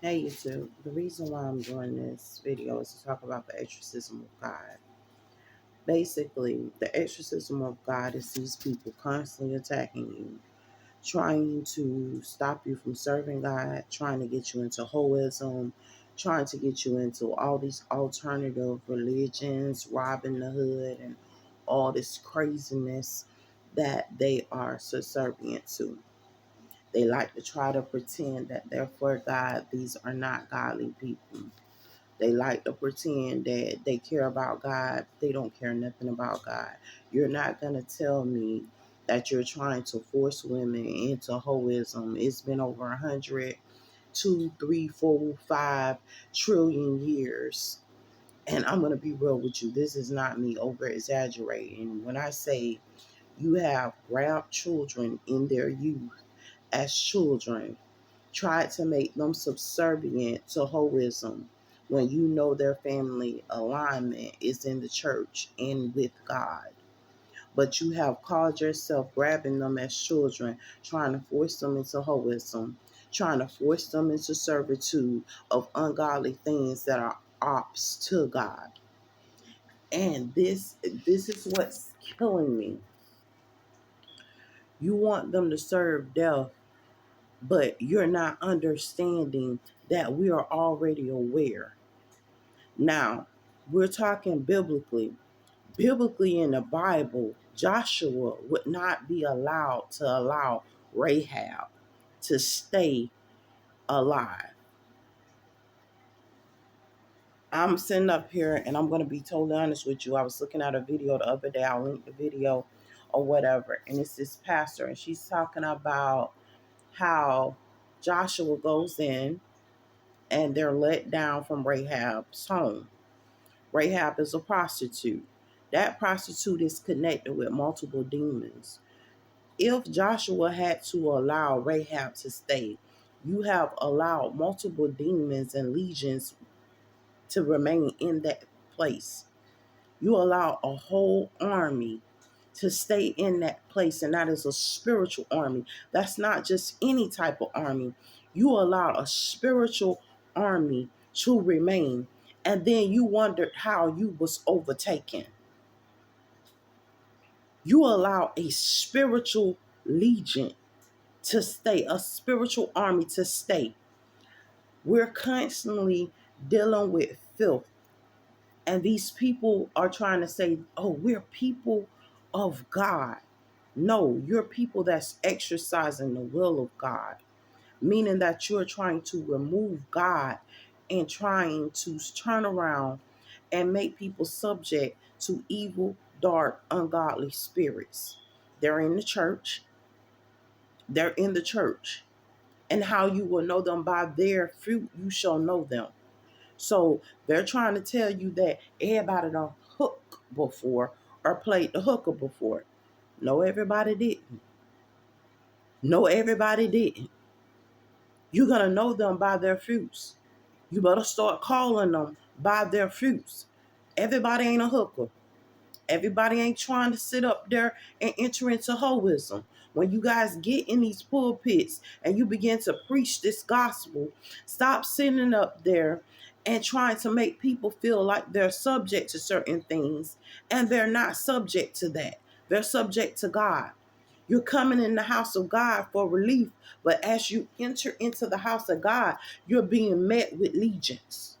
Hey YouTube, the reason why I'm doing this video is to talk about the exorcism of God. Basically, the exorcism of God is these people constantly attacking you, trying to stop you from serving God, trying to get you into holism, trying to get you into all these alternative religions, Robin the Hood, and all this craziness that they are subservient to. They like to try to pretend that they're for God. These are not godly people. They like to pretend that they care about God. They don't care nothing about God. You're not going to tell me that you're trying to force women into hoism. It's been over 100, 2, 3, 4, 5 trillion years. And I'm going to be real with you. This is not me over exaggerating. When I say you have grabbed children in their youth as children, tried to make them subservient to hoism when you know their family alignment is in the church and with God. But you have called yourself grabbing them as children, trying to force them into hoism, trying to force them into servitude of ungodly things that are ops to God. And this is what's killing me. You want them to serve death, but you're not understanding that we are already aware. Now, we're talking biblically. Biblically in the Bible, Joshua would not be allowed to allow Rahab to stay alive. I'm sitting up here and I'm going to be totally honest with you. I was looking at a video the other day. I'll link the video or whatever. And it's this pastor and she's talking about how Joshua goes in and they're let down from Rahab's home. Rahab is a prostitute. That prostitute is connected with multiple demons. If Joshua had to allow Rahab to stay, you have allowed multiple demons and legions to remain in that place. You allow a whole army to stay in that place, and that is a spiritual army. That's not just any type of army. You allow a spiritual army to remain, and then you wondered how you was overtaken. You allow a spiritual legion to stay, a spiritual army to stay. We're constantly dealing with filth. And these people are trying to say, oh, we're people of God. No, you're people that's exercising the will of God, meaning that you're trying to remove God and trying to turn around and make people subject to evil, dark, ungodly spirits. They're in the church. They're in the church. And how you will know them by their fruit, you shall know them. So they're trying to tell you that everybody done hook before or played the hooker before. No, everybody didn't. No, everybody didn't. You're going to know them by their fruits. You better start calling them by their fruits. Everybody ain't a hooker. Everybody ain't trying to sit up there and enter into holism. When you guys get in these pulpits and you begin to preach this gospel, stop sitting up there and trying to make people feel like they're subject to certain things, and they're not subject to that. They're subject to God. You're coming in the house of God for relief, but as you enter into the house of God, you're being met with legions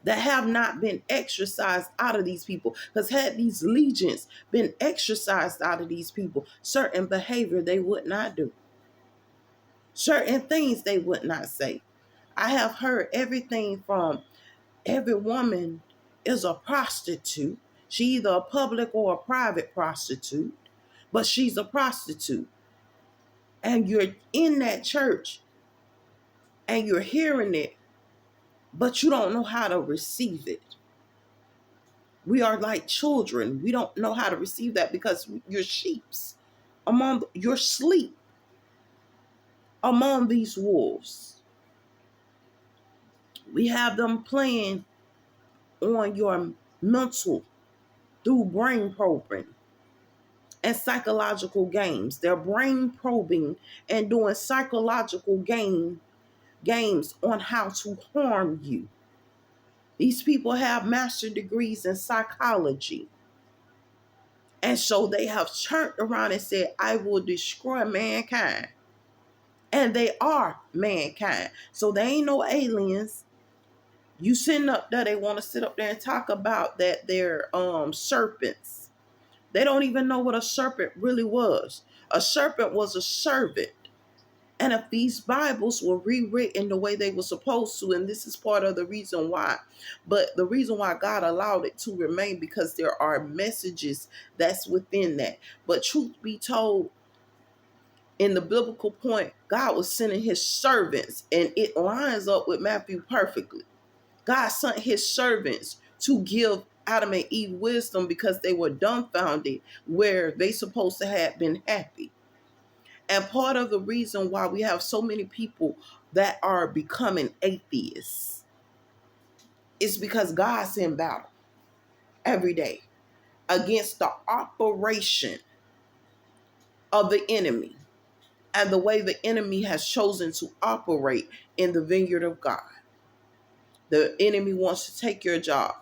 that have not been exercised out of these people. Because had these legions been exercised out of these people, certain behavior they would not do. Certain things they would not say. I have heard everything from every woman is a prostitute. She either a public or a private prostitute, but she's a prostitute. And you're in that church and you're hearing it, but you don't know how to receive it. We are like children. We don't know how to receive that because you're sheeps among your sleep among these wolves. We have them playing on your mental through brain probing and psychological games. They're brain probing and doing psychological game games on how to harm you. These people have master degrees in psychology. And so they have turned around and said, I will destroy mankind. And they are mankind. So they ain't no aliens. You sitting up there, they want to sit up there and talk about that they're serpents. They don't even know what a serpent really was. A serpent was a servant. And if these Bibles were rewritten the way they were supposed to, and this is part of the reason why, but the reason why God allowed it to remain, because there are messages that's within that. But truth be told, in the biblical point, God was sending his servants, and it lines up with Matthew perfectly. God sent his servants to give Adam and Eve wisdom because they were dumbfounded where they supposed to have been happy. And part of the reason why we have so many people that are becoming atheists is because God's in battle every day against the operation of the enemy and the way the enemy has chosen to operate in the vineyard of God. The enemy wants to take your job.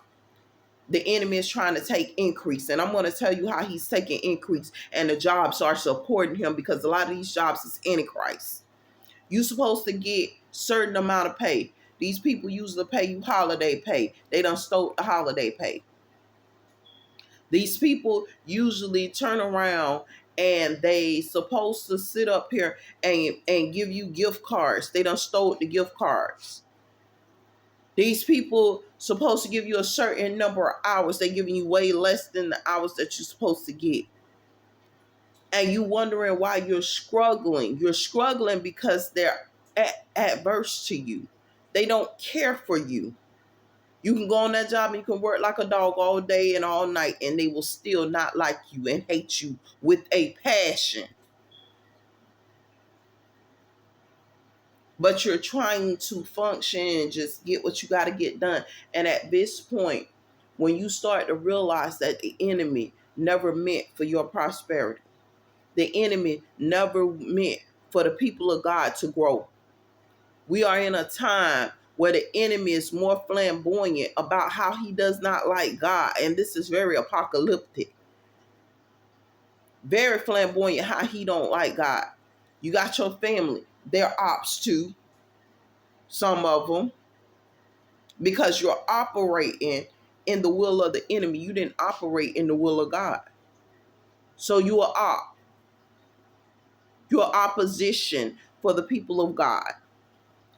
The enemy is trying to take increase. And I'm going to tell you how he's taking increase. And the jobs are supporting him because a lot of these jobs is Antichrist. You're supposed to get certain amount of pay. These people usually pay you holiday pay. They done stole the holiday pay. These people usually turn around and they supposed to sit up here and give you gift cards. They done stole the gift cards. These people supposed to give you a certain number of hours. They're giving you way less than the hours that you're supposed to get. And you wondering why you're struggling. You're struggling because they're adverse to you. They don't care for you. You can go on that job and you can work like a dog all day and all night, and they will still not like you and hate you with a passion. But you're trying to function and just get what you got to get done. And at this point, when you start to realize that the enemy never meant for your prosperity, the enemy never meant for the people of God to grow. We are in a time where the enemy is more flamboyant about how he does not like God. And this is very apocalyptic. Very flamboyant how he don't like God. You got your family. They're ops too. Some of them. Because you're operating in the will of the enemy. You didn't operate in the will of God. So you are op. You're opposition for the people of God.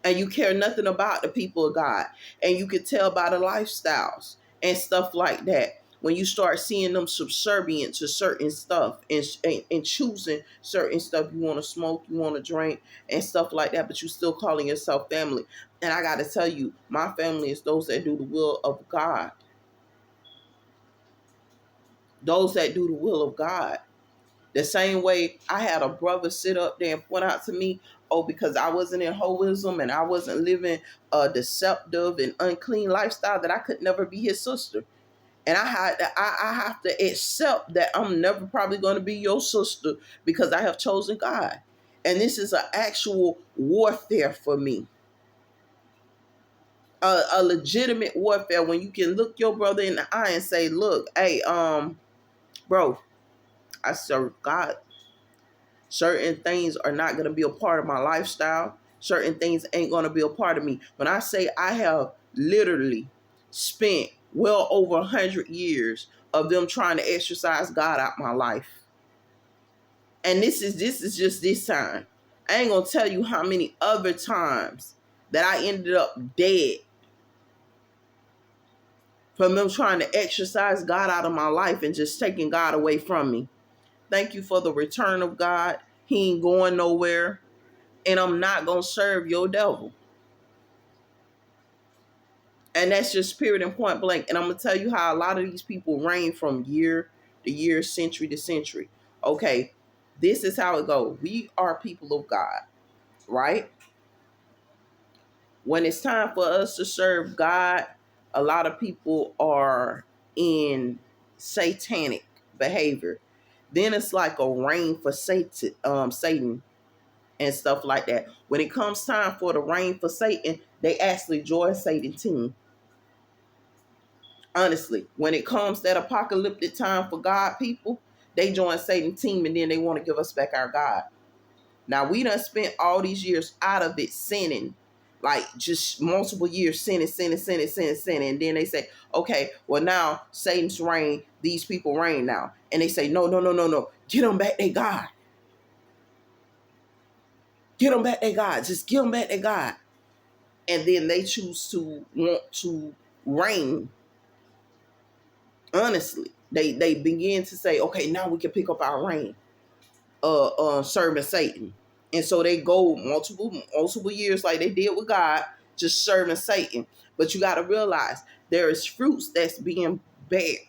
And you care nothing about the people of God. And you can tell by the lifestyles and stuff like that. When you start seeing them subservient to certain stuff and choosing certain stuff, you want to smoke, you want to drink and stuff like that, but you still calling yourself family. And I got to tell you, my family is those that do the will of God. Those that do the will of God. The same way I had a brother sit up there and point out to me, oh, because I wasn't in holism and I wasn't living a deceptive and unclean lifestyle, that I could never be his sister. And I have to accept that I'm never probably going to be your sister because I have chosen God. And this is an actual warfare for me. A legitimate warfare when you can look your brother in the eye and say, look, hey, bro, I serve God. Certain things are not going to be a part of my lifestyle. Certain things ain't going to be a part of me. When I say I have literally spent well over 100 years of them trying to exercise God out my life. And this is just this time. I ain't going to tell you how many other times that I ended up dead from them trying to exercise God out of my life and just taking God away from me. Thank you for the return of God. He ain't going nowhere. And I'm not going to serve your devil. And that's just period and point blank. And I'm going to tell you how a lot of these people reign from year to year, century to century. Okay, this is how it goes. We are people of God, right? When it's time for us to serve God, a lot of people are in satanic behavior. Then it's like a reign for Satan. and stuff like that. When it comes time for the reign for Satan, they actually join Satan's team. Honestly, when it comes that apocalyptic time for God people, they join Satan's team and then they want to give us back our God. Now, we done spent all these years out of it sinning, like just multiple years sinning. And then they say, okay, well, now Satan's reign, these people reign now. And they say, no. Get them back their God. Get them back their God. Just give them back their God. And then they choose to want to reign. Honestly, they begin to say, okay, now we can pick up our reign. Serving Satan. And so they go multiple years like they did with God, just serving Satan. But you got to realize there is fruits that's being bared.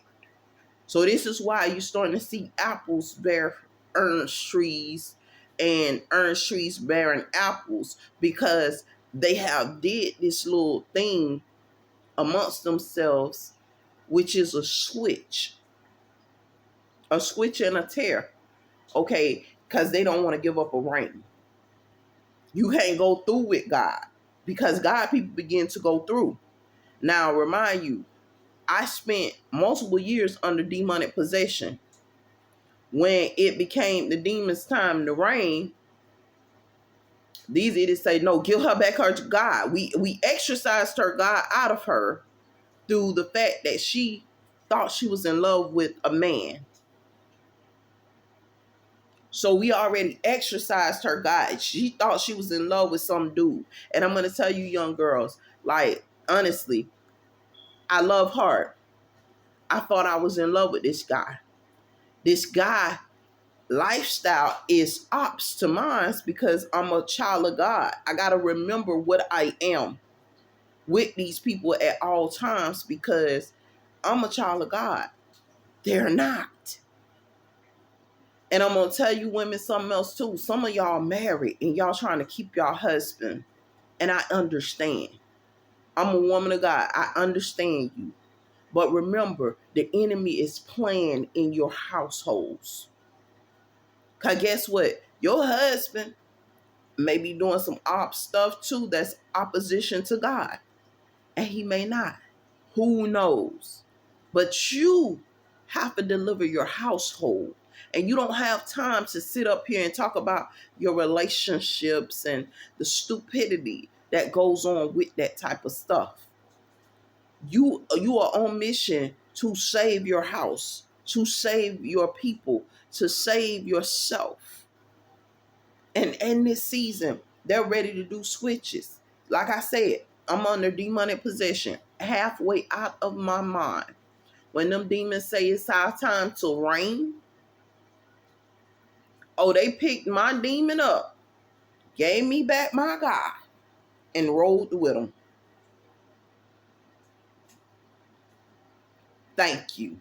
So this is why you're starting to see apples bear orange trees and orange trees bearing apples, because they have did this little thing amongst themselves, which is a switch and a tear. Okay, because they don't want to give up a reign. You can't go through with God, because God people begin to go through. Now, remind you, I spent multiple years under demonic possession. When it became the demon's time to reign, these idiots say, no, give her back her God. We exorcised her God out of her through the fact that she thought she was in love with a man. So we already exercised her God. She thought she was in love with some dude. And I'm going to tell you, young girls, like, honestly, I love her. I thought I was in love with this guy. This guy lifestyle is ops to mine because I'm a child of God. I got to remember what I am with these people at all times, because I'm a child of God. They're not. And I'm going to tell you women something else too. Some of y'all married and y'all trying to keep y'all husband. And I understand. I'm a woman of God. I understand you. But remember, the enemy is playing in your households. Because guess what? Your husband may be doing some op stuff too that's opposition to God. And he may not. Who knows? But you have to deliver your household. And you don't have time to sit up here and talk about your relationships and the stupidity that goes on with that type of stuff. You are on mission to save your house, to save your people, to save yourself. And in this season, they're ready to do switches. Like I said, I'm under demonic possession, halfway out of my mind. When them demons say it's our time to reign, oh, they picked my demon up, gave me back my God, and rolled with them. Thank you.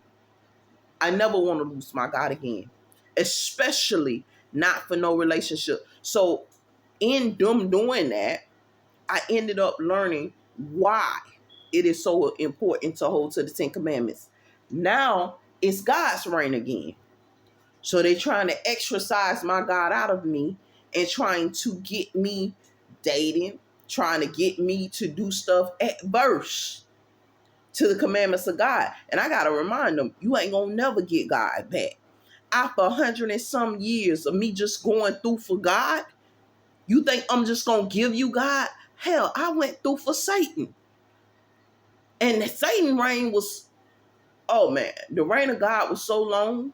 I never want to lose my God again, especially not for no relationship. So in them doing that, I ended up learning why it is so important to hold to the 10 Commandments. Now it's God's reign again. So they're trying to exorcise my God out of me and trying to get me dating, trying to get me to do stuff adverse to the commandments of God. And I got to remind them, you ain't going to never get God back. After 100 and some years of me just going through for God, you think I'm just going to give you God? Hell, I went through for Satan. And Satan's reign was, oh man, the reign of God was so long.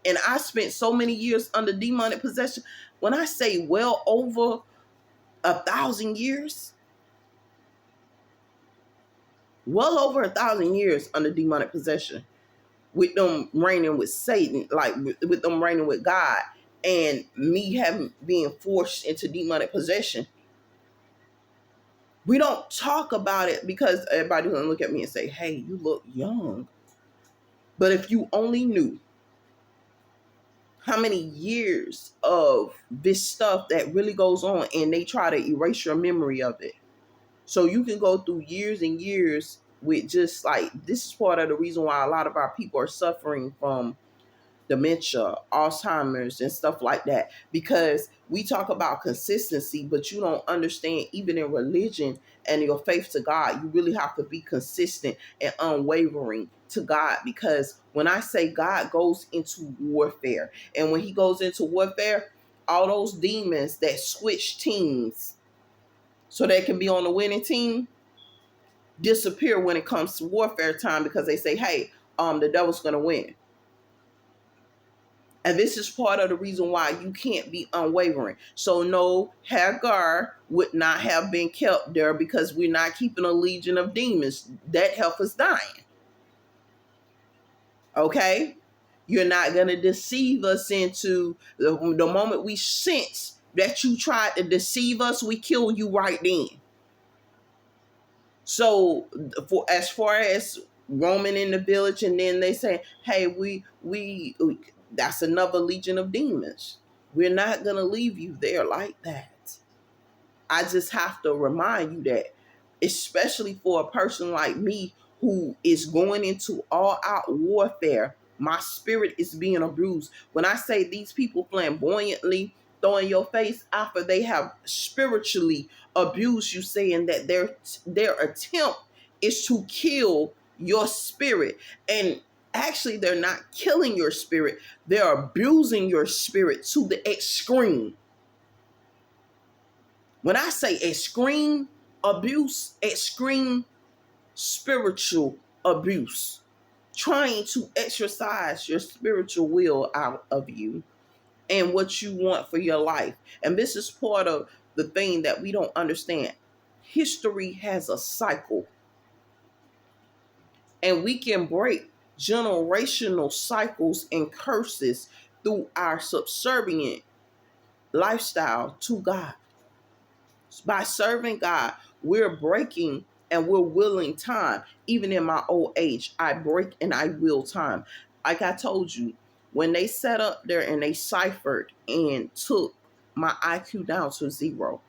And I spent so many years under demonic possession. When I say well over 1,000 years, well over 1,000 years under demonic possession, with them reigning with Satan, like with them reigning with God, and me being forced into demonic possession. We don't talk about it because everybody's gonna look at me and say, hey, you look young. But if you only knew how many years of this stuff that really goes on, and they try to erase your memory of it. So you can go through years and years with just like, this is part of the reason why a lot of our people are suffering from dementia, Alzheimer's, and stuff like that. Because we talk about consistency, but you don't understand, even in religion and your faith to God, you really have to be consistent and unwavering to God. Because when I say God goes into warfare, and when he goes into warfare, all those demons that switch teams so they can be on the winning team disappear when it comes to warfare time, because they say, hey, the devil's going to win. And this is part of the reason why you can't be unwavering. So no, Hagar would not have been kept there, because we're not keeping a legion of demons. That heifer's dying. Okay? You're not going to deceive us into the moment we sense that you tried to deceive us, we kill you right then. So for as far as roaming in the village, and then they say, hey, we that's another legion of demons. We're not going to leave you there like that. I just have to remind you that, especially for a person like me who is going into all out warfare, my spirit is being abused. When I say these people flamboyantly throw in your face after they have spiritually abused you, saying that their attempt is to kill your spirit. And actually, they're not killing your spirit, they're abusing your spirit to the extreme. When I say extreme abuse, extreme spiritual abuse, trying to exercise your spiritual will out of you and what you want for your life. And this is part of the thing that we don't understand. History has a cycle, and we can break generational cycles and curses through our subservient lifestyle to God. By serving God, we're breaking and we're willing time. Even in my old age, I break and I will time. Like I told you, when they sat up there and they ciphered and took my IQ down to 0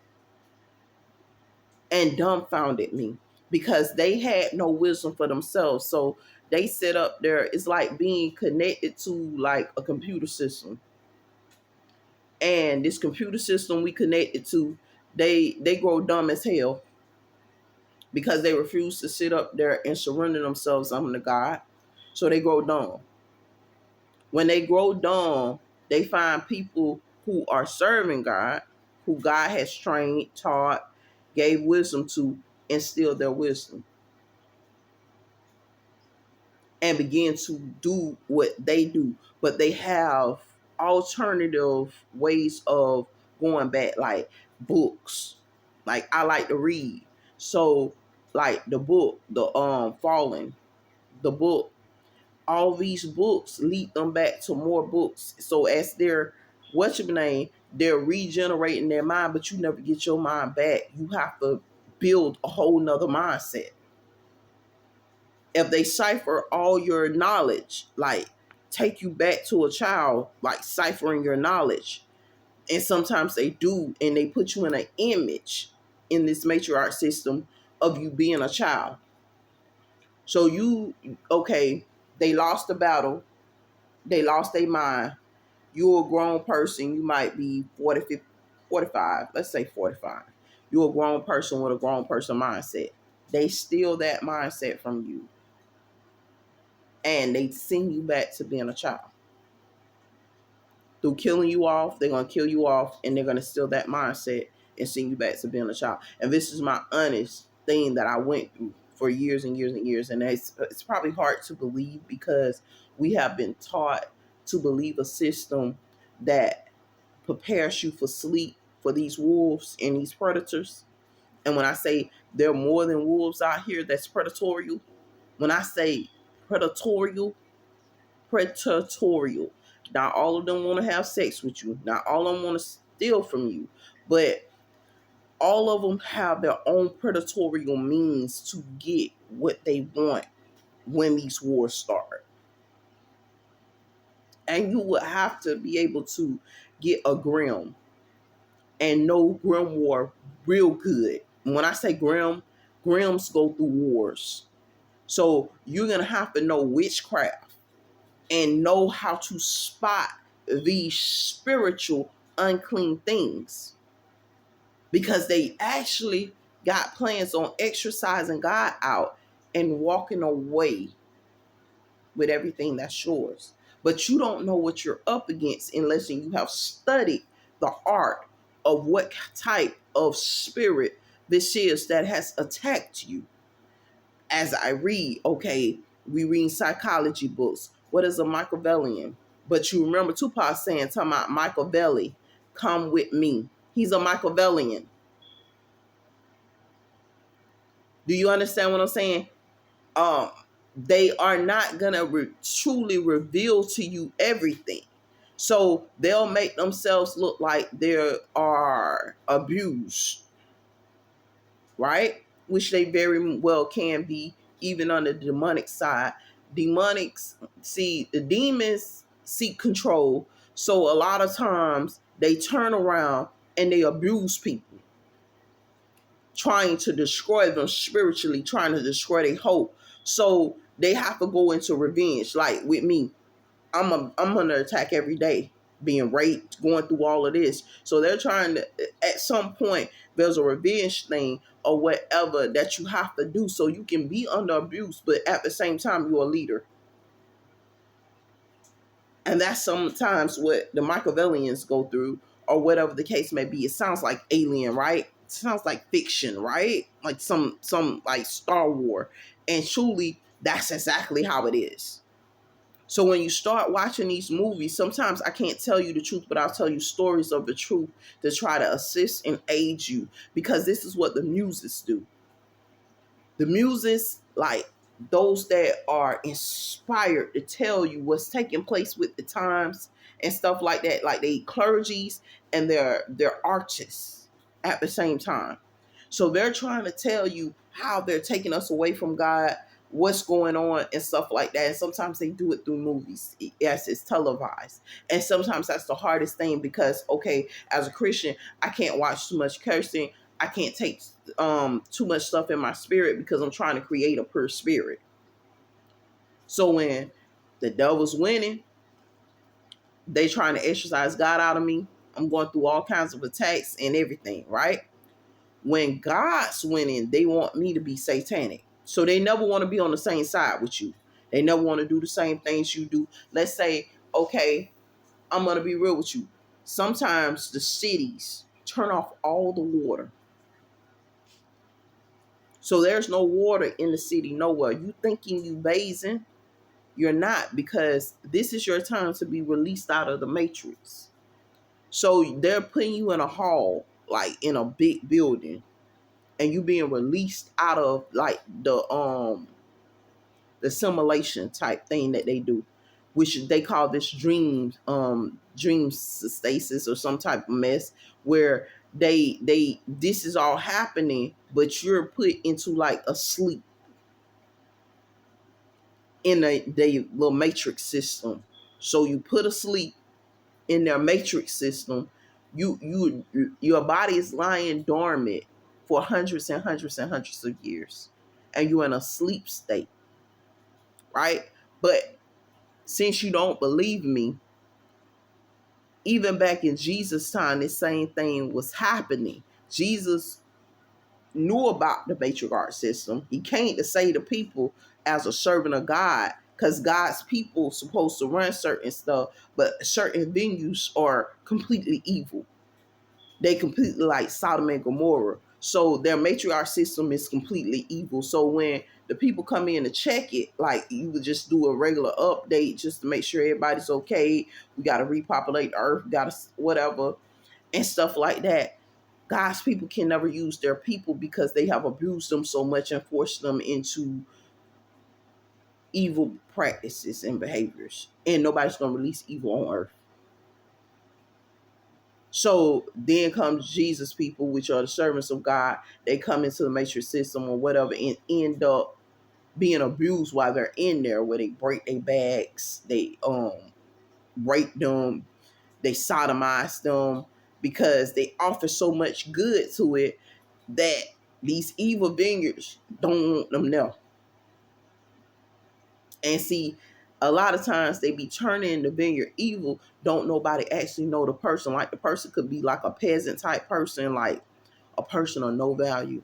and dumbfounded me, because they had no wisdom for themselves. So they sit up there. It's like being connected to like a computer system. And this computer system we connected to, they grow dumb as hell, because they refuse to sit up there and surrender themselves unto God. So they grow dumb. When they grow dumb, they find people who are serving God, who God has trained, taught, gave wisdom to, instill their wisdom, and begin to do what they do. But they have alternative ways of going back, like books. Like I like to read. So like the book, the Fallen, the book, all these books lead them back to more books. So as they're they're regenerating their mind, but you never get your mind back. You have to build a whole nother mindset. If they cipher all your knowledge, like take you back to a child, like ciphering your knowledge, and sometimes they do, and they put you in an image in this matriarch system of you being a child. So they lost the battle, they lost their mind. You're a grown person, you might be 40, 50, 45, let's say 45. You're a grown person with a grown person mindset. They steal that mindset from you, and they send you back to being a child. Through killing you off, they're going to kill you off, and they're going to steal that mindset and send you back to being a child. And this is my honest thing that I went through for years and years and years. And it's probably hard to believe, because we have been taught to believe a system that prepares you for sleep for these wolves and these predators. And when I say there are more than wolves out here that's predatorial, when I say predatorial, not all of them want to have sex with you. Not all of them want to steal from you. But all of them have their own predatorial means to get what they want when these wars start. And you would have to be able to get a Grimm and know Grimoire real good. And when I say Grimms go through wars. So you're going to have to know witchcraft. and know how to spot these spiritual unclean things, because they actually got plans on exercising God out and walking away with everything that's yours. But you don't know what you're up against unless you have studied the art of what type of spirit this is that has attacked you. As I read, okay, we read psychology books. What is a Machiavellian? But you remember Tupac saying, talking about Machiavelli, come with me. He's a Machiavellian. Do you understand what I'm saying? Um, they are not gonna truly reveal to you everything. So they'll make themselves look like they are abused, right? Which they very well can be, even on the demonic side. Demonics, see, the demons seek control. So a lot of times they turn around and they abuse people, trying to destroy them spiritually, trying to destroy their hope. So they have to go into revenge. Like with me, I'm under attack every day, being raped, going through all of this. So they're trying to, at some point, there's a revenge thing or whatever that you have to do so you can be under abuse, but at the same time, you're a leader. And that's sometimes what the Machiavellians go through, or whatever the case may be. It sounds like Alien, right? It sounds like fiction, right? Like some like Star Wars. And truly, that's exactly how it is. So when you start watching these movies, sometimes I can't tell you the truth, but I'll tell you stories of the truth to try to assist and aid you, because this is what the muses do. The muses, like those that are inspired to tell you what's taking place with the times and stuff like that, like they clergies and they're artists at the same time. So they're trying to tell you how they're taking us away from God, what's going on and stuff like that. And sometimes they do it through movies. Yes, it's televised. And sometimes that's the hardest thing, because okay, as a Christian, I can't watch too much cursing. I can't take too much stuff in my spirit, because I'm trying to create a pure spirit. So when the devil's winning, they trying to exercise God out of me. I'm going through all kinds of attacks and everything, right? When God's winning, they want me to be satanic. So they never want to be on the same side with you. They never want to do the same things you do. Let's say, okay, I'm going to be real with you. Sometimes the cities turn off all the water. So there's no water in the city nowhere. You thinking you bathing, you're not, because this is your time to be released out of the matrix. So they're putting you in a hall, like in a big building, and you being released out of like the simulation type thing that they do, which they call this dream stasis or some type of mess, where they this is all happening, but you're put into like a sleep in the little matrix system. So you put asleep in their matrix system. Your body is lying dormant for hundreds and hundreds and hundreds of years, and you're in a sleep state, right? But since you don't believe me, even back in Jesus' time, the same thing was happening. Jesus knew about the matriarch system. He came to save the people as a servant of God, because God's people supposed to run certain stuff, but certain venues are completely evil. They completely like Sodom and Gomorrah. So their matriarch system is completely evil. So when the people come in to check it, like you would just do a regular update just to make sure everybody's okay. We got to repopulate the earth, got to whatever and stuff like that. God's people can never use their people, because they have abused them so much and forced them into evil practices and behaviors. And nobody's going to release evil on earth. So then comes Jesus' people, which are the servants of God. They come into the matrix system or whatever and end up being abused while they're in there, where they break their backs, they rape them, they sodomize them, because they offer so much good to it that these evil vineyards don't want them there. And see, A lot of times they be turning the vineyard evil. Don't nobody actually know the person. Like the person could be like a peasant type person, like a person of no value.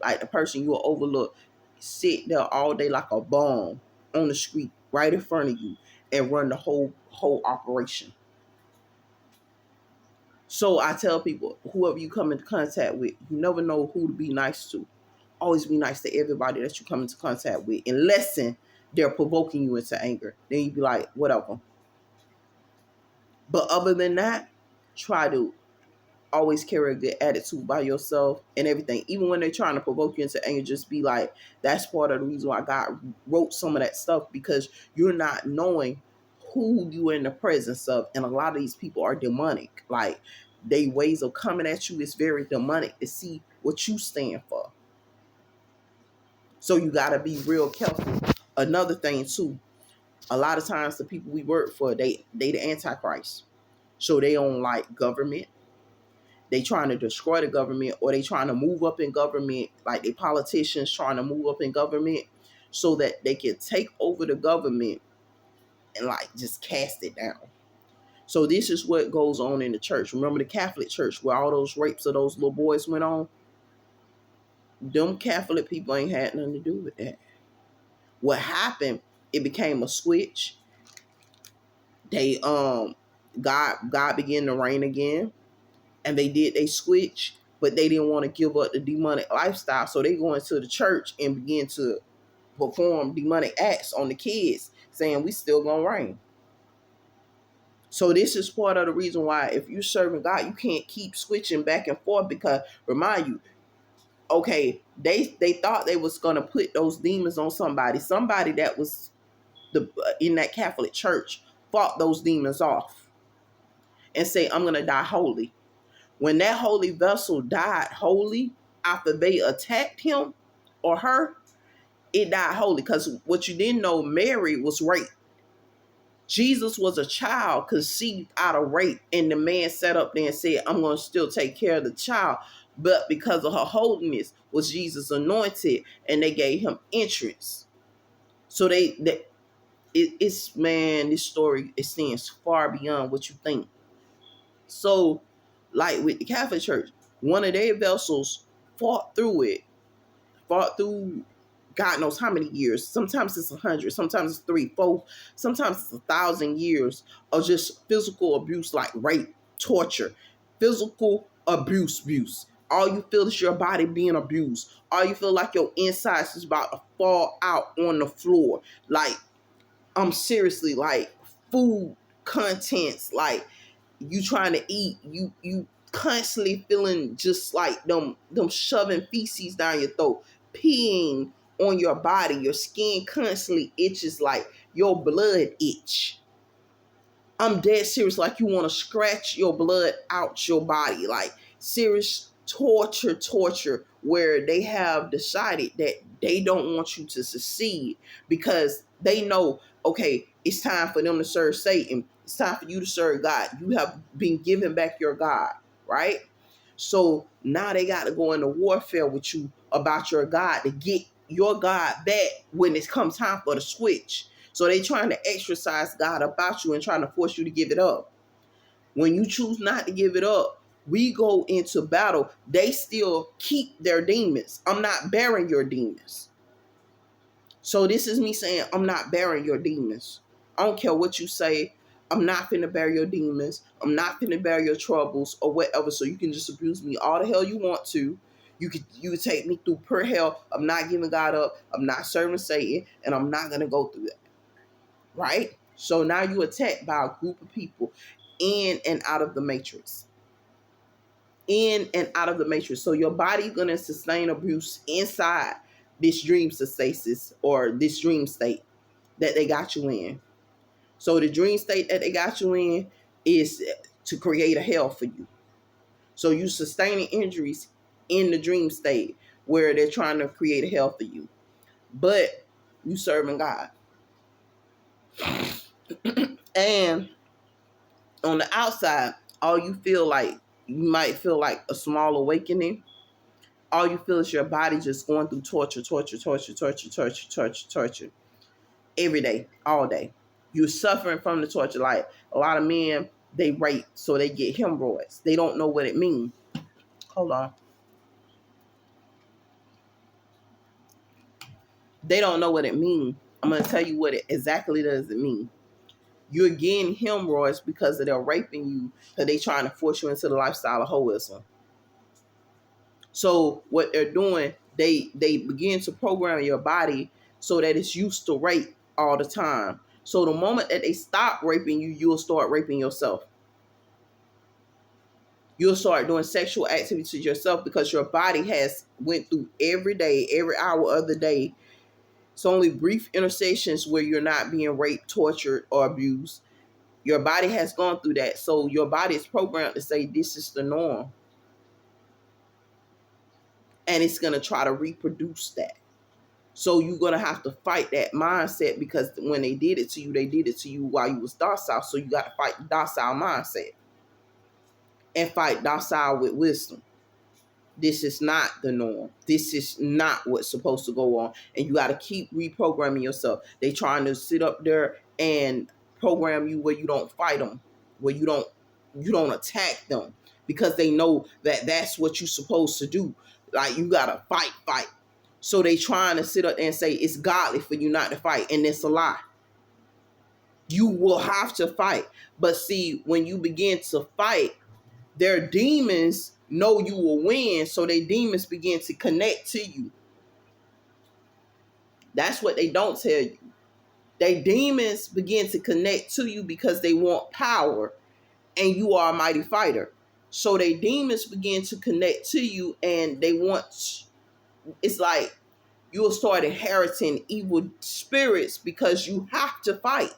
Like the person you will overlook, sit there all day like a bum on the street right in front of you and run the whole operation. So I tell people, whoever you come into contact with, you never know who to be nice to. Always be nice to everybody that you come into contact with, unless they're provoking you into anger. Then you be like, whatever. But other than that, try to always carry a good attitude by yourself and everything. Even when they're trying to provoke you into anger, just be like, that's part of the reason why God wrote some of that stuff, because you're not knowing who you're in the presence of. And a lot of these people are demonic. Like, they ways of coming at you is very demonic to see what you stand for. So you got to be real careful. Another thing too, a lot of times the people we work for, they the Antichrist. So they don't like government. They trying to destroy the government, or they trying to move up in government, like they politicians trying to move up in government so that they can take over the government and like just cast it down. So this is what goes on in the church. Remember the Catholic Church where all those rapes of those little boys went on? Them Catholic people ain't had nothing to do with that. What happened, it became a switch. They God began to reign again, and they switch, but they didn't want to give up the demonic lifestyle, so they go into the church and begin to perform demonic acts on the kids, saying we still gonna reign. So this is part of the reason why, if you're serving God, you can't keep switching back and forth, because remind you, okay, they thought they was gonna put those demons on somebody that was in that Catholic church fought those demons off and say, I'm gonna die holy. When that holy vessel died holy after they attacked him or her, it died holy. Because what you didn't know, Mary was raped. Jesus was a child conceived out of rape, and the man sat up there and said, I'm going to still take care of the child. But because of her holiness was Jesus anointed, and they gave him entrance. So it's man, this story extends far beyond what you think. So, like with the Catholic Church, one of their vessels fought through God knows how many years. Sometimes it's 100, sometimes it's 3, 4, sometimes it's 1,000 years of just physical abuse, like rape, torture, physical abuse. All you feel is your body being abused. All you feel like your insides is about to fall out on the floor. Like, I'm seriously, like, food contents, like you trying to eat, you constantly feeling just like them shoving feces down your throat, peeing on your body, your skin constantly itches, like your blood itch. I'm dead serious, like you want to scratch your blood out your body, like serious torture, where they have decided that they don't want you to succeed, because they know, okay, it's time for them to serve Satan. It's time for you to serve God. You have been given back your God, right? So now they got to go into warfare with you about your God to get your God back when it comes time for the switch. So they trying to exercise God about you and trying to force you to give it up. When you choose not to give it up, we go into battle. They still keep their demons. I'm not bearing your demons. So this is me saying, I'm not bearing your demons. I don't care what you say. I'm not finna bear your demons. I'm not finna bear your troubles or whatever. So you can just abuse me all the hell you want to. You could take me through per hell. I'm not giving God up. I'm not serving Satan, and I'm not gonna go through that. Right? So now you attacked by a group of people in and out of the matrix. In and out of the matrix. So your body's gonna sustain abuse inside this dream stasis, or this dream state that they got you in. So the dream state that they got you in is to create a hell for you. So you sustaining injuries in the dream state where they're trying to create a hell for you. But you serving God. And on the outside, all you feel like, you might feel like a small awakening. All you feel is your body just going through torture. every day, all day. You're suffering from the torture. Like a lot of men, they rape, so they get hemorrhoids. They don't know what it means. Hold on. They don't know what it means. I'm going to tell you what it exactly does it mean. You're getting hemorrhoids because they're raping you, because they trying to force you into the lifestyle of hoism. So what they're doing, they begin to program your body so that it's used to rape all the time. So the moment that they stop raping you, you'll start raping yourself. You'll start doing sexual activity to yourself because your body has went through every day, every hour of the day. It's only brief intersections where you're not being raped, tortured, or abused. Your body has gone through that. So your body is programmed to say this is the norm. And it's going to try to reproduce that. So you're going to have to fight that mindset, because when they did it to you, they did it to you while you was docile. So you got to fight the docile mindset and fight docile with wisdom. This is not the norm. This is not what's supposed to go on. And you got to keep reprogramming yourself. They trying to sit up there and program you where you don't fight them, where you don't attack them, because they know that that's what you're supposed to do. Like, you got to fight. So they trying to sit up there and say it's godly for you not to fight. And it's a lie. You will have to fight. But see, when you begin to fight, their demons know you will win, so their demons begin to connect to you. That's what they don't tell you. Their demons begin to connect to you because they want power, and you are a mighty fighter. So their demons begin to connect to you, and they want, it's like you'll start inheriting evil spirits because you have to fight.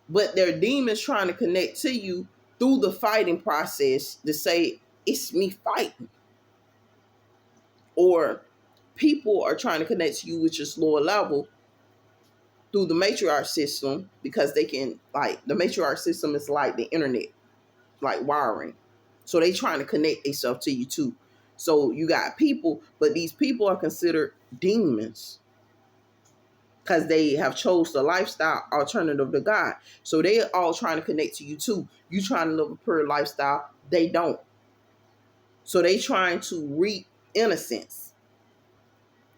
But their demons trying to connect to you through the fighting process to say, it's me fighting. Or people are trying to connect to you, which is lower level, through the matriarch system, because they can, like, the matriarch system is like the internet, like wiring. So they trying to connect themselves to you too. So you got people, but these people are considered demons because they have chose the lifestyle alternative to God. So they are all trying to connect to you too. You trying to live a pure lifestyle, they don't. So they trying to reap innocence.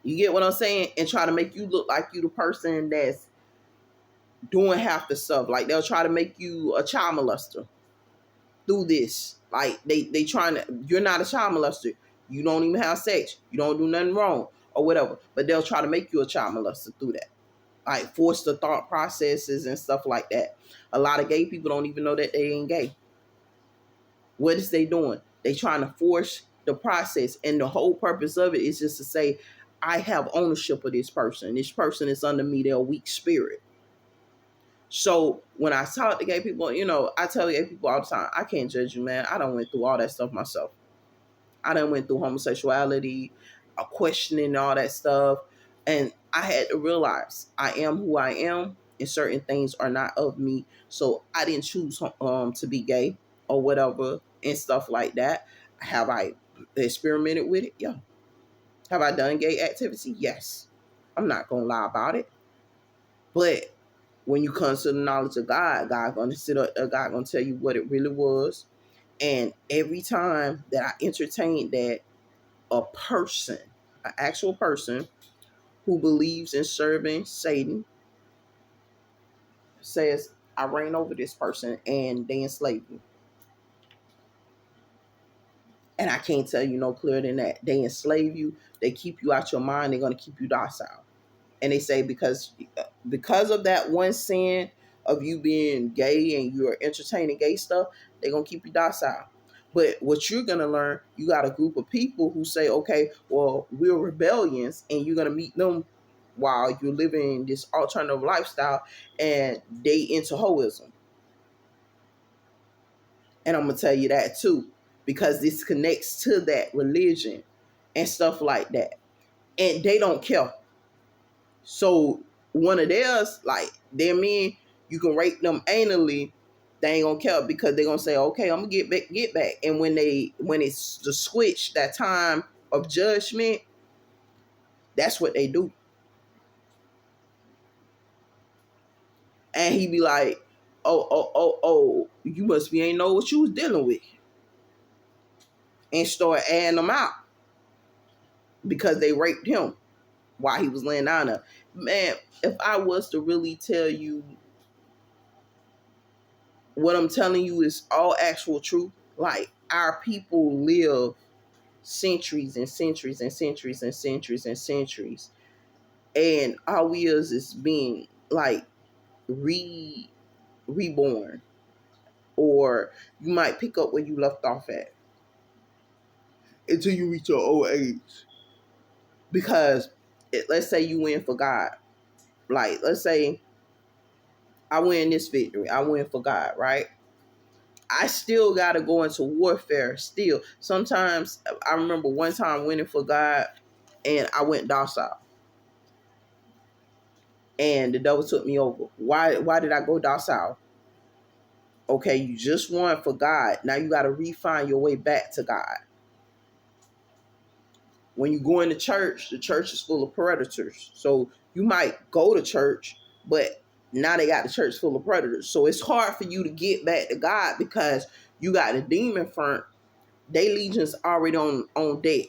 You get what I'm saying? And try to make you look like you the person that's doing half the stuff. Like, they'll try to make you a child molester through this. Like, they trying to, you're not a child molester. You don't even have sex. You don't do nothing wrong or whatever. But they'll try to make you a child molester through that. Like, force the thought processes and stuff like that. A lot of gay people don't even know that they ain't gay. What is they doing? They trying to force the process. And the whole purpose of it is just to say, I have ownership of this person. This person is under me. They're a weak spirit. So when I talk to gay people, I tell gay people all the time, I can't judge you, man. I done went through all that stuff myself. I done went through homosexuality, questioning all that stuff. And I had to realize I am who I am, and certain things are not of me. So I didn't choose to be gay or whatever and stuff like that. Have I experimented with it? Yeah. Have I done gay activity? Yes. I'm not going to lie about it. But when you come to the knowledge of God, God going to sit up, God going to tell you what it really was. And every time that I entertain that, a person, an actual person who believes in serving Satan, says, I reign over this person and they enslave you. And I can't tell you no clearer than that. They enslave you. They keep you out your mind. They're going to keep you docile. And they say because of that one sin of you being gay and you're entertaining gay stuff, they're going to keep you docile. But what you're going to learn, you got a group of people who say, okay, well, we're rebellions, and you're going to meet them while you're living this alternative lifestyle, and they into hoism. And I'm going to tell you that too, because this connects to that religion and stuff like that. And they don't care. So one of theirs, like, their men, you can rape them anally, they ain't gonna care, because they're gonna say, okay, I'm gonna get back. And when it's the switch, that time of judgment, that's what they do. And he be like, oh, you must be ain't know what you was dealing with. And start adding them out because they raped him while he was laying down there. Man, if I was to really tell you what I'm telling you is all actual truth, like our people live centuries and centuries and centuries and centuries and centuries. And all we is being like reborn. Or you might pick up where you left off at until you reach your old age. Because let's say you win for God. Like, let's say I win this victory. I win for God, right? I still got to go into warfare still. Sometimes, I remember one time winning for God and I went docile. And the devil took me over. Why did I go docile? Okay, you just won for God. Now you got to refine your way back to God. When you go into church, the church is full of predators. So you might go to church, but now they got the church full of predators. So it's hard for you to get back to God because you got the demon front. They legions already on deck.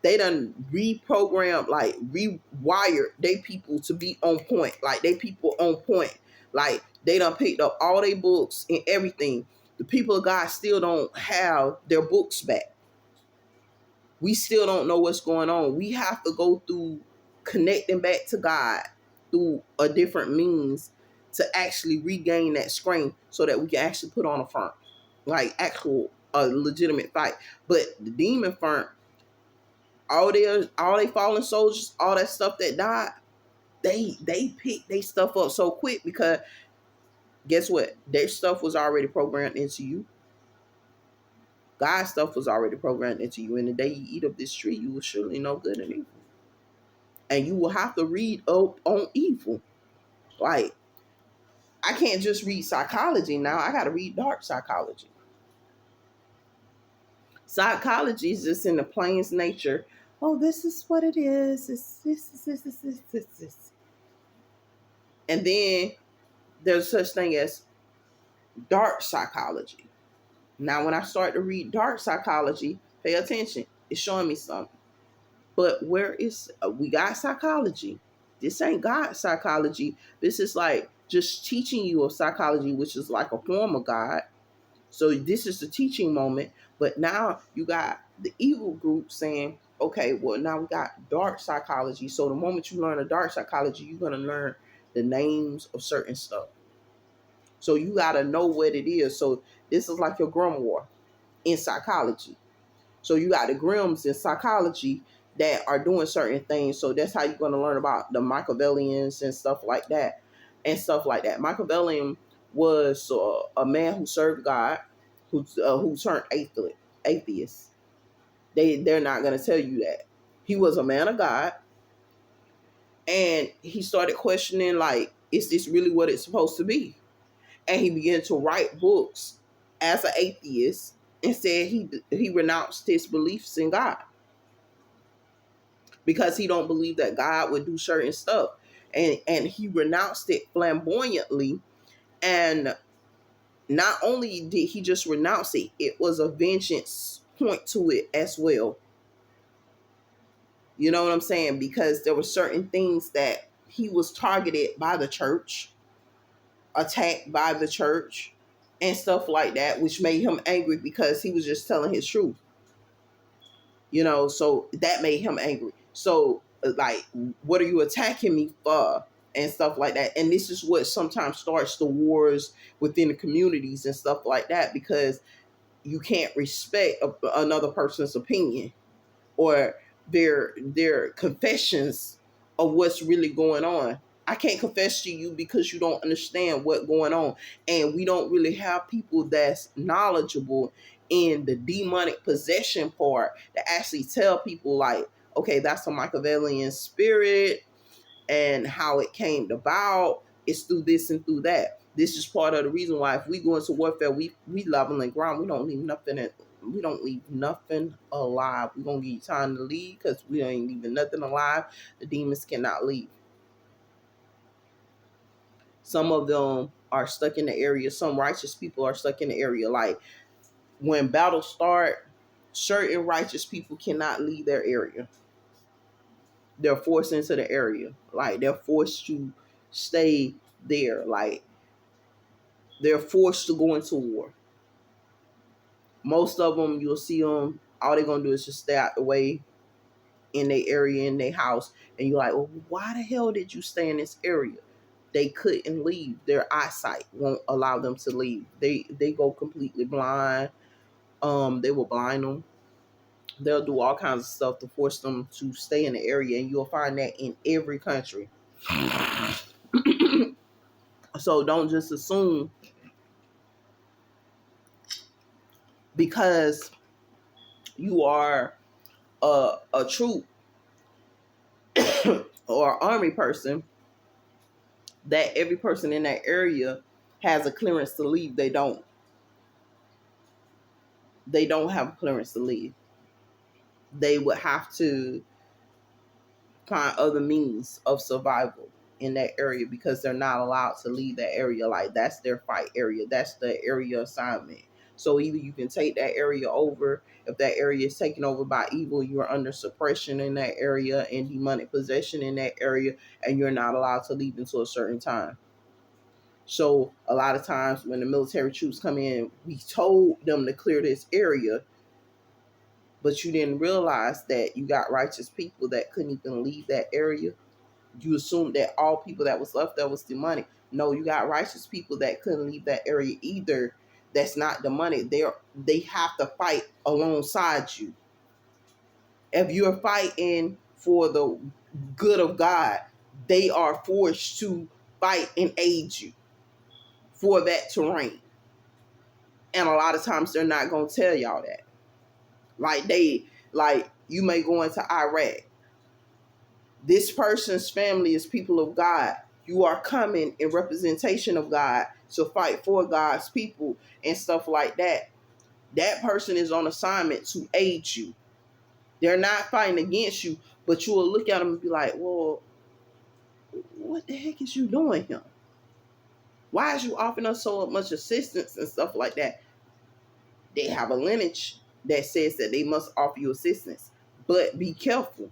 They done reprogrammed, like rewired they people to be on point. Like they people on point. Like they done picked up all their books and everything. The people of God still don't have their books back. We still don't know what's going on. We have to go through connecting back to God through a different means to actually regain that strength so that we can actually put on a front, like actual a legitimate fight. But the demon front, all they fallen soldiers, all that stuff that died, they pick they stuff up so quick because guess what? Their stuff was already programmed into you. God's stuff was already programmed into you. And the day you eat of this tree, you will surely know good and evil. And you will have to read up on evil. Like, I can't just read psychology now. I got to read dark psychology. Psychology is just in the plainest nature. Oh, this is what it is. It's this. And then there's such thing as dark psychology. Now, when I start to read dark psychology, pay attention. It's showing me something. But where is we got psychology? This ain't God psychology. This is like just teaching you of psychology, which is like a form of God. So this is the teaching moment. But now you got the evil group saying, okay, well, now we got dark psychology. So the moment you learn a dark psychology, you're going to learn the names of certain stuff. So you got to know what it is. So this is like your grimoire in psychology. So you got the Grims in psychology that are doing certain things. So that's how you're going to learn about the Machiavellians and stuff like that. Machiavellian was a man who served God, who turned atheist. They're not going to tell you that. He was a man of God, and he started questioning, like, is this really what it's supposed to be? And he began to write books as an atheist and said he renounced his beliefs in God because he don't believe that God would do certain stuff. And he renounced it flamboyantly. And not only did he just renounce it, it was a vengeance point to it as well. You know what I'm saying? Because there were certain things that he was targeted by the church, attacked by the church, and stuff like that, which made him angry because he was just telling his truth. So that made him angry. So, like, what are you attacking me for? And stuff like that. And this is what sometimes starts the wars within the communities and stuff like that, because you can't respect another person's opinion or their confessions of what's really going on. I can't confess to you because you don't understand what's going on. And we don't really have people that's knowledgeable in the demonic possession part to actually tell people, like, okay, that's a Machiavellian spirit and how it came about. It's through this and through that. This is part of the reason why if we go into warfare, we leveling ground. We don't leave nothing alive. We're gonna give you time to leave because we ain't leaving nothing alive. The demons cannot leave. Some of them are stuck in the area. Some righteous people are stuck in the area. Like when battles start, certain righteous people cannot leave their area. They're forced into the area. Like they're forced to stay there. Like they're forced to go into war. Most of them, you'll see them, all they're going to do is just stay out the way in their area, in their house. And you're like, well, why the hell did you stay in this area? They couldn't leave. Their eyesight won't allow them to leave. They go completely blind. They will blind them. They'll do all kinds of stuff to force them to stay in the area. And you'll find that in every country. So don't just assume because you are a troop or army person that every person in that area has a clearance to leave. They don't. They don't have a clearance to leave. They would have to find other means of survival in that area because they're not allowed to leave that area. Like that's their fight area. That's the area assignment. So either you can take that area over. If that area is taken over by evil, you're under suppression in that area and demonic possession in that area, and you're not allowed to leave until a certain time. So a lot of times when the military troops come in, we told them to clear this area, but you didn't realize that you got righteous people that couldn't even leave that area. You assumed that all people that was left there was demonic. No, you got righteous people that couldn't leave that area either. That's not demonic. They have to fight alongside you. If you're fighting for the good of God, they are forced to fight and aid you for that terrain. And a lot of times they're not gonna tell y'all that. Like you may go into Iraq. This person's family is people of God. You are coming in representation of God to fight for God's people and stuff like that. That person is on assignment to aid you. They're not fighting against you, but you will look at them and be like, well, what the heck is you doing here? Why is you offering us so much assistance and stuff like that? They have a lineage that says that they must offer you assistance. But be careful.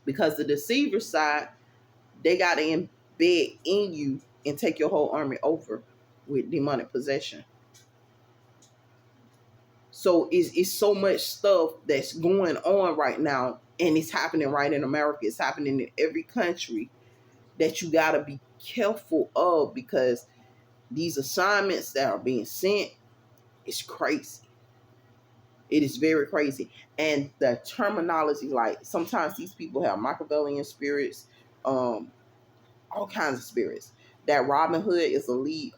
Because the deceiver side, they got to embed in you and take your whole army over with demonic possession. So it's so much stuff that's going on right now, and it's happening right in America. It's happening in every country that you got to be careful of because these assignments that are being sent is crazy. It is very crazy. And the terminology, like sometimes these people have Machiavellian spirits, all kinds of spirits. That Robin Hood is a lead,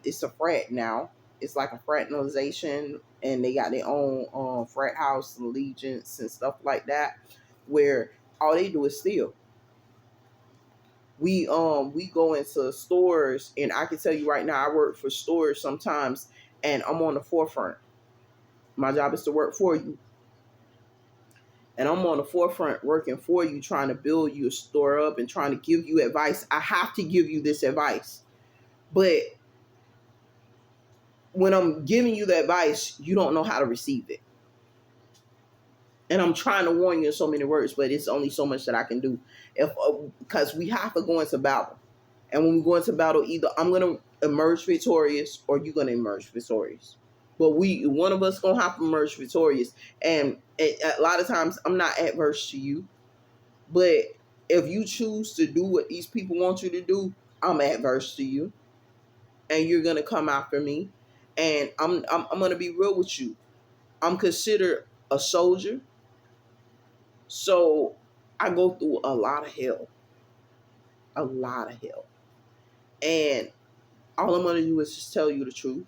it's a frat now. It's like a fraternization, and they got their own frat house and allegiance and stuff like that, where all they do is steal. We go into stores, and I can tell you right now, I work for stores sometimes, and I'm on the forefront. My job is to work for you. And I'm on the forefront working for you, trying to build you a store up and trying to give you advice. I have to give you this advice. But when I'm giving you the advice, you don't know how to receive it. And I'm trying to warn you in so many words, but it's only so much that I can do. Because we have to go into battle. And when we go into battle, either I'm going to emerge victorious or you're going to emerge victorious. But one of us gonna have to emerge victorious. And a lot of times I'm not adverse to you, but if you choose to do what these people want you to do, I'm adverse to you, and you're gonna come after me. And I'm gonna be real with you. I'm considered a soldier, so I go through a lot of hell, and all I'm gonna do is just tell you the truth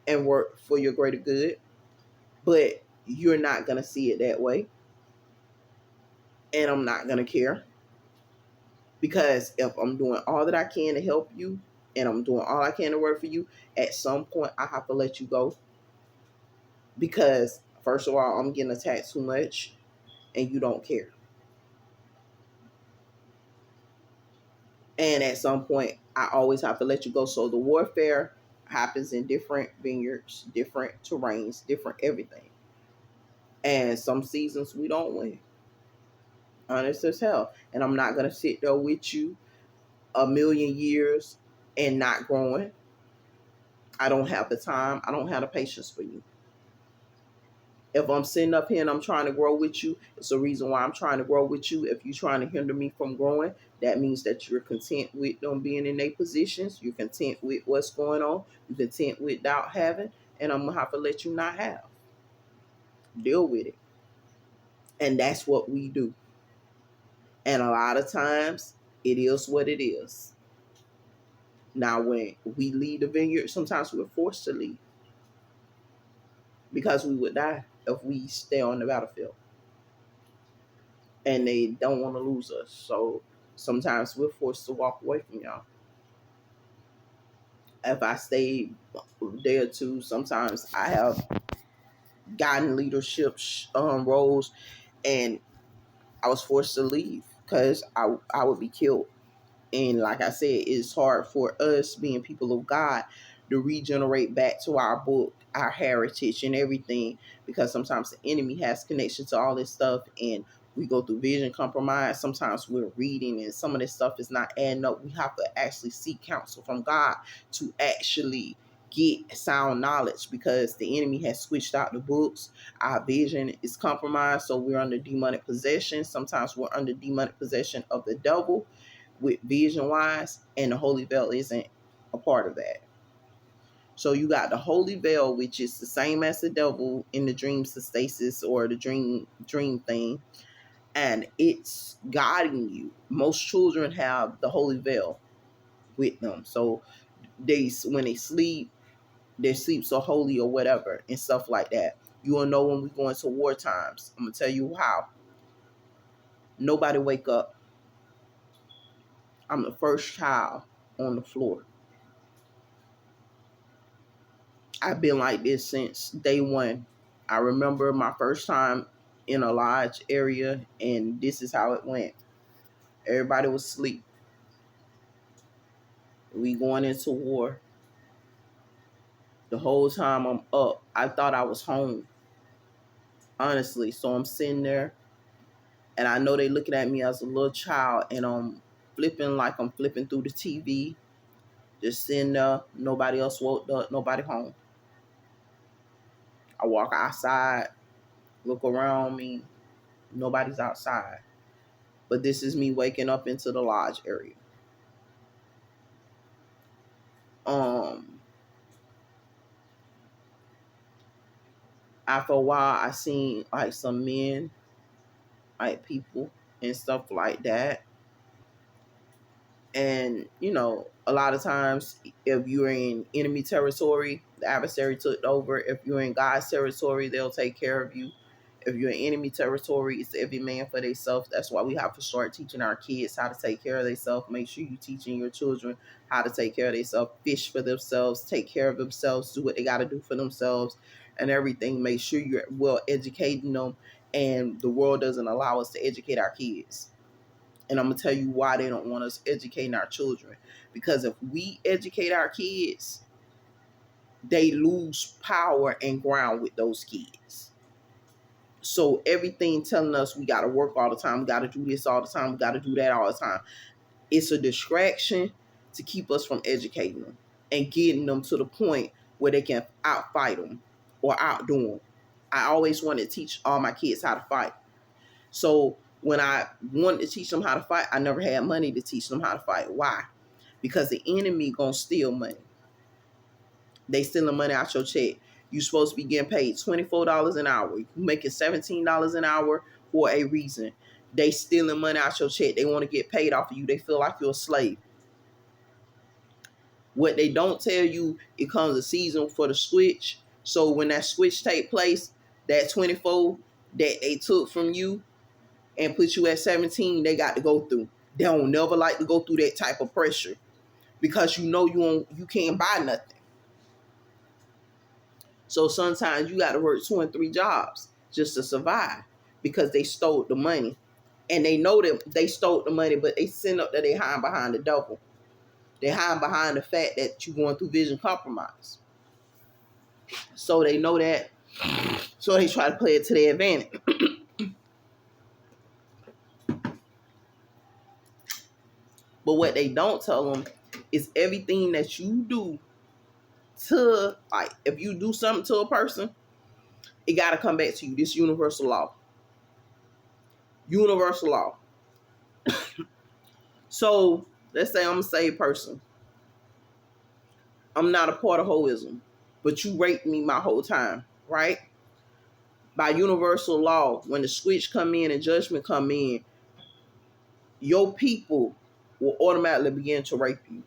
and work for your greater good. But you're not going to see it that way. And I'm not going to care. Because if I'm doing all that I can to help you and I'm doing all I can to work for you, at some point I have to let you go. Because, first of all, I'm getting attacked too much and you don't care. And at some point, I always have to let you go. So the warfare happens in different vineyards, different terrains, different everything. And some seasons we don't win. Honest as hell. And I'm not going to sit there with you a million years and not growing. I don't have the time. I don't have the patience for you. If I'm sitting up here and I'm trying to grow with you, it's the reason why I'm trying to grow with you. If you're trying to hinder me from growing, that means that you're content with them being in their positions. You're content with what's going on. You're content without having. And I'm going to have to let you not have. Deal with it. And that's what we do. And a lot of times, it is what it is. Now, when we leave the vineyard, sometimes we're forced to leave because we would die if we stay on the battlefield. And they don't want to lose us. So sometimes we're forced to walk away from y'all. If I stay there too, sometimes I have gotten leadership roles and I was forced to leave because I would be killed. And like I said, it's hard for us being people of God to regenerate back to our book, our heritage and everything, because sometimes the enemy has connection to all this stuff and we go through vision compromise. Sometimes we're reading and some of this stuff is not adding up. We have to actually seek counsel from God to actually get sound knowledge because the enemy has switched out the books. Our vision is compromised, so we're under demonic possession. Sometimes we're under demonic possession of the devil with vision wise, and the holy veil isn't a part of that. So you got the holy veil, which is the same as the devil in the dream stasis or the dream thing, and it's guiding you. Most children have the holy veil with them, so when they sleep, they sleep so holy or whatever and stuff like that. You will know when we go into war times. I'm gonna tell you how. Nobody wake up. I'm the first child on the floor. I've been like this since day one. I remember my first time in a lodge area, and this is how it went. Everybody was asleep. We going into war. The whole time I'm up, I thought I was home. Honestly, so I'm sitting there, and I know they looking at me as a little child, and I'm flipping like I'm flipping through the TV, just sitting there. Nobody else woke up. Nobody home. I walk outside, look around me. Nobody's outside. But this is me waking up into the lodge area. After a while, I seen like some men, like people and stuff like that. And, a lot of times, if you're in enemy territory, the adversary took over. If you're in God's territory, they'll take care of you. If you're in enemy territory, it's every man for themselves. That's why we have to start teaching our kids how to take care of themselves. Make sure you're teaching your children how to take care of themselves, fish for themselves, take care of themselves, do what they got to do for themselves and everything. Make sure you're well educating them. And the world doesn't allow us to educate our kids. And I'm going to tell you why they don't want us educating our children. Because if we educate our kids, they lose power and ground with those kids. So everything telling us we got to work all the time, we got to do this all the time, we got to do that all the time. It's a distraction to keep us from educating them and getting them to the point where they can outfight them or outdo them. I always wanted to teach all my kids how to fight. So when I wanted to teach them how to fight, I never had money to teach them how to fight. Why? Because the enemy gonna steal money. They stealing money out your check. You're supposed to be getting paid $24 an hour. You making $17 an hour for a reason. They stealing money out your check. They want to get paid off of you. They feel like you're a slave. What they don't tell you, it comes a season for the switch. So when that switch take place, that 24 that they took from you and put you at 17, they got to go through. They don't never like to go through that type of pressure because you can't buy nothing. So sometimes you got to work 2 and 3 jobs just to survive because they stole the money. And they know that they stole the money, but they send up that they hide behind the devil. They hide behind the fact that you're going through vision compromise. So they know that. So they try to play it to their advantage. But what they don't tell them is everything that you do to, like, if you do something to a person, it got to come back to you. This universal law. Universal law. So let's say I'm a saved person. I'm not a part of hoism, but you raped me my whole time, right? By universal law, when the switch come in and judgment come in, your people will automatically begin to rape you.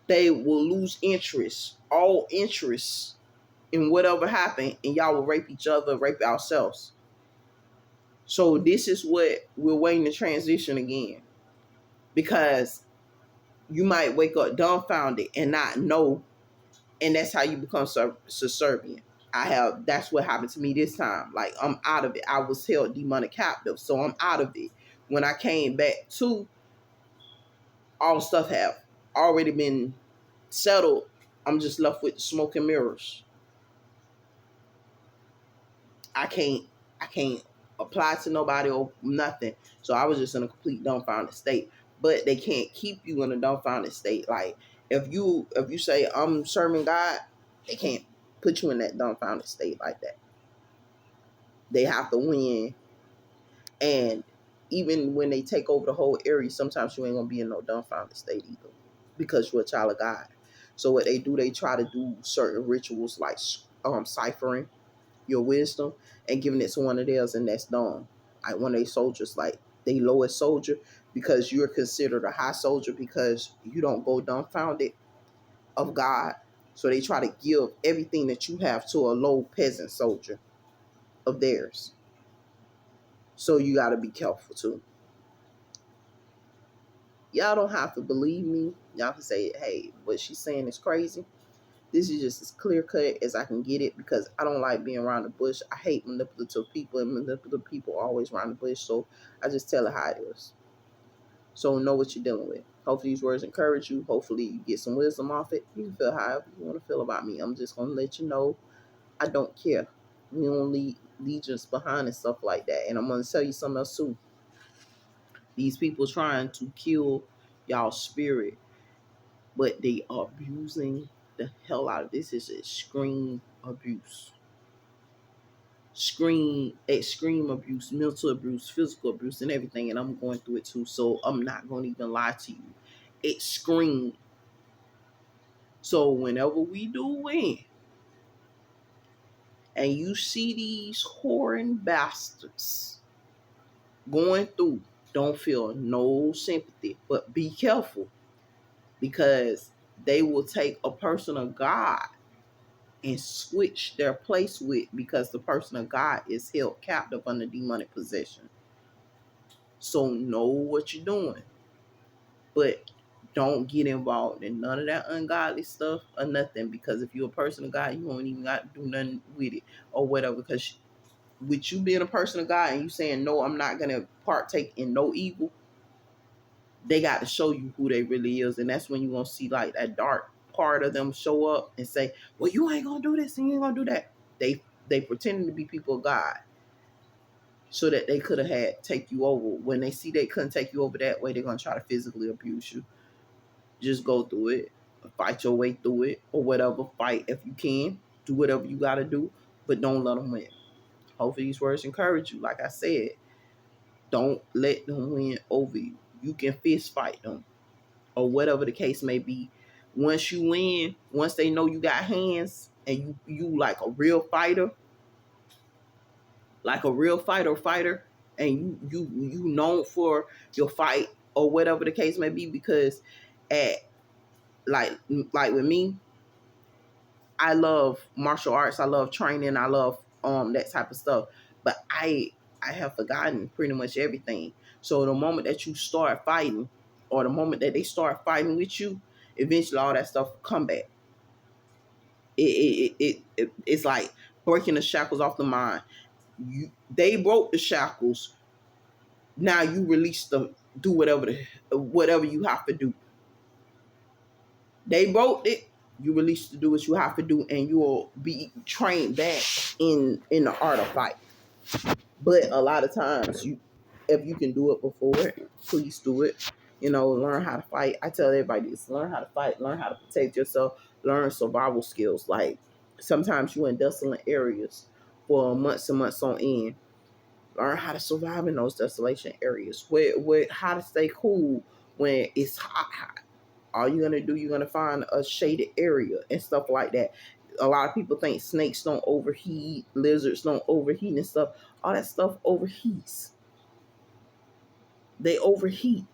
They will lose interest, all interest in whatever happened, and y'all will rape each other, rape ourselves. So this is what we're waiting to transition again. Because you might wake up dumbfounded and not know, and that's how you become subservient. That's what happened to me this time. Like, I'm out of it. I was held demonic captive, so I'm out of it. When I came back to, all stuff have already been settled. I'm just left with smoke and mirrors. I can't apply to nobody or nothing. So I was just in a complete dumbfounded state. But they can't keep you in a dumbfounded state. Like, if you say I'm serving God, they can't put you in that dumbfounded state like that. They have to win. And even when they take over the whole area, sometimes you ain't gonna be in no dumbfounded state either, because you're a child of God. So what they do, they try to do certain rituals like ciphering your wisdom and giving it to one of theirs, and that's done. Like one of their soldiers, like they lowest soldier, because you're considered a high soldier because you don't go dumbfounded of God. So they try to give everything that you have to a low peasant soldier of theirs. So you got to be careful too. Y'all don't have to believe me. Y'all can say, hey, what she's saying is crazy. This is just as clear cut as I can get it, because I don't like being around the bush. I hate manipulative people, and manipulative people always around the bush. So I just tell it how it is. So know what you're dealing with. Hopefully these words encourage you. Hopefully you get some wisdom off it. You can feel however you want to feel about me. I'm just going to let you know I don't care. We don't leave legions behind and stuff like that. And I'm going to tell you something else too. These people trying to kill y'all spirit, but they are abusing the hell out of this. Is extreme abuse. Extreme abuse, mental abuse, physical abuse, and everything. And I'm going through it too. So I'm not going to even lie to you. Extreme. So whenever we do win, and you see these whoring bastards going through, don't feel no sympathy, but be careful, because they will take a person of God and switch their place with, because the person of God is held captive under demonic possession. So know what you're doing, but don't get involved in none of that ungodly stuff or nothing, because if you're a person of God, you won't even got to do nothing with it or whatever, because with you being a person of God and you saying, no, I'm not going to partake in no evil, they got to show you who they really is. And that's when you're going to see like that dark part of them show up and say, well, you ain't going to do this and you ain't going to do that. They pretending to be people of God so that they could have had take you over. When they see they couldn't take you over that way, they're going to try to physically abuse you. Just go through it, fight your way through it, or whatever. Fight if you can. Do whatever you got to do, but don't let them win. Hopefully these words encourage you. Like I said, don't let them win over you. You can fist fight them, or whatever the case may be. Once you win, once they know you got hands and you like a real fighter, fighter, and you known for your fight or whatever the case may be, because at like with me, I love martial arts, I love training, I love that type of stuff, but I have forgotten pretty much everything. So the moment that you start fighting, or the moment that they start fighting with you, eventually all that stuff come back. It's like breaking the shackles off the mind. They broke the shackles. Now you release them. Do whatever you have to do. They broke it. You release to do what you have to do, and you will be trained back in the art of fight. But a lot of times, if you can do it before, please do it. Learn how to fight. I tell everybody this: learn how to fight, learn how to protect yourself, learn survival skills. Like sometimes you in desolate areas for months and months on end. Learn how to survive in those desolation areas. With how to stay cool when it's hot. All you're gonna do, you're gonna find a shaded area and stuff like that. A lot of people think snakes don't overheat, lizards don't overheat and stuff. All that stuff overheats. They overheat.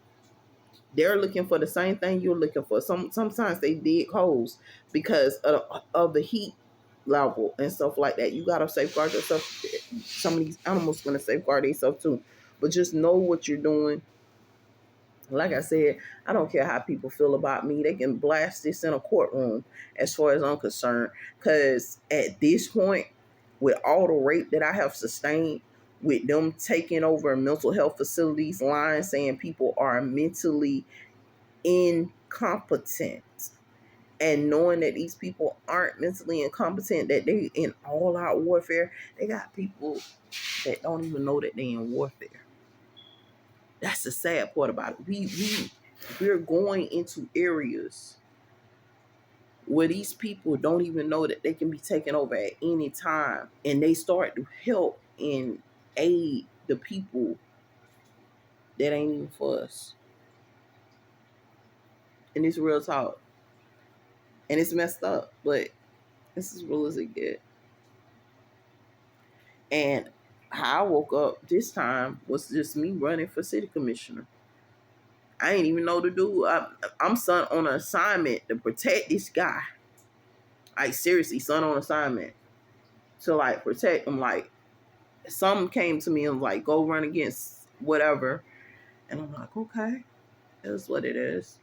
They're looking for the same thing you're looking for. Sometimes they dig holes because of the heat level and stuff like that. You gotta safeguard yourself. Some of these animals gonna safeguard themselves too. But just know what you're doing. Like I said, I don't care how people feel about me. They can blast this in a courtroom as far as I'm concerned. Because at this point, with all the rape that I have sustained, with them taking over mental health facilities, lying, saying people are mentally incompetent, and knowing that these people aren't mentally incompetent, that they in all out warfare, they got people that don't even know that they in warfare. That's the sad part about it. We're going into areas where these people don't even know that they can be taken over at any time, and they start to help and aid the people that ain't even for us. And it's real talk. And it's messed up, but this is real as it get. And how I woke up this time was just me running for city commissioner. I ain't even know the dude. I'm son on an assignment to protect this guy. Like seriously, son on assignment to like protect him. Like something came to me and like go run against whatever, and I'm like, okay, that's what it is.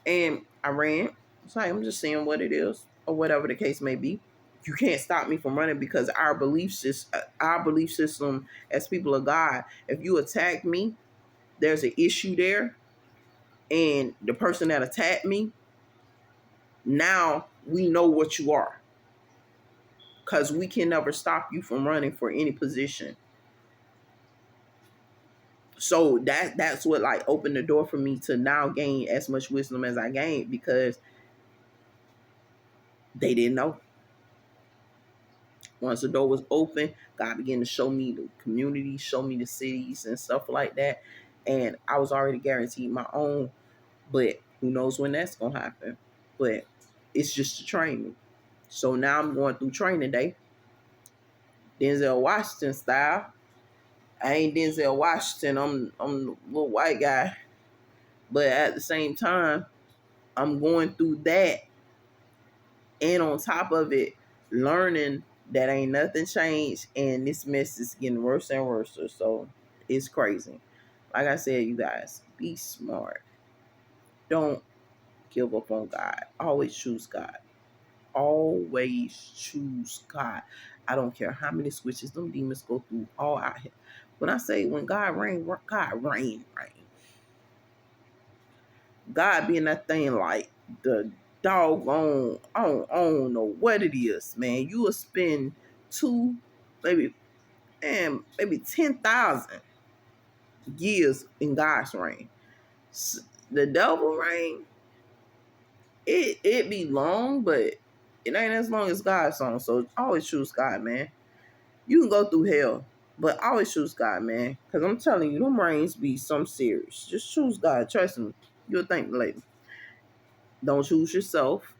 And I ran. It's like I'm just seeing what it is or whatever the case may be. You can't stop me from running because our belief system as people of God. If you attack me, there's an issue there, and the person that attacked me, now we know what you are. Because we can never stop you from running for any position. So that's what like opened the door for me to now gain as much wisdom as I gained, because they didn't know. Once the door was open, God began to show me the community, show me the cities and stuff like that. And I was already guaranteed my own, but who knows when that's going to happen. But it's just to train me. So now I'm going through training day. Denzel Washington style. I ain't Denzel Washington. I'm a little white guy. But at the same time, I'm going through that. And on top of it, learning that ain't nothing changed, and this mess is getting worse and worse. So it's crazy. Like I said, you guys, be smart. Don't give up on God. Always choose God. Always choose God. I don't care how many switches them demons go through. All out here. When I say when God reign, God reign. God being that thing like the doggone, I don't know what it is, man. You will spend maybe 10,000 years in God's reign. The devil reign, it be long, but it ain't as long as God's on. So always choose God, man. You can go through hell, but always choose God, man. Because I'm telling you, them reigns be some serious. Just choose God. Trust me. You'll thank me later. Don't choose yourself.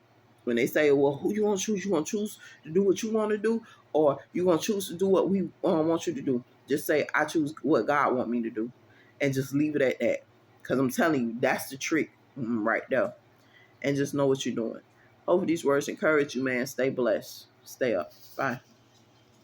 When they say, well, who you want to choose? You want to choose to do what you want to do, or you want to choose to do what we want you to do? Just say, I choose what God want me to do, and just leave it at that. Because I'm telling you, that's the trick right there. And just know what you're doing. Hopefully these words encourage you, man. Stay blessed. Stay up. Bye.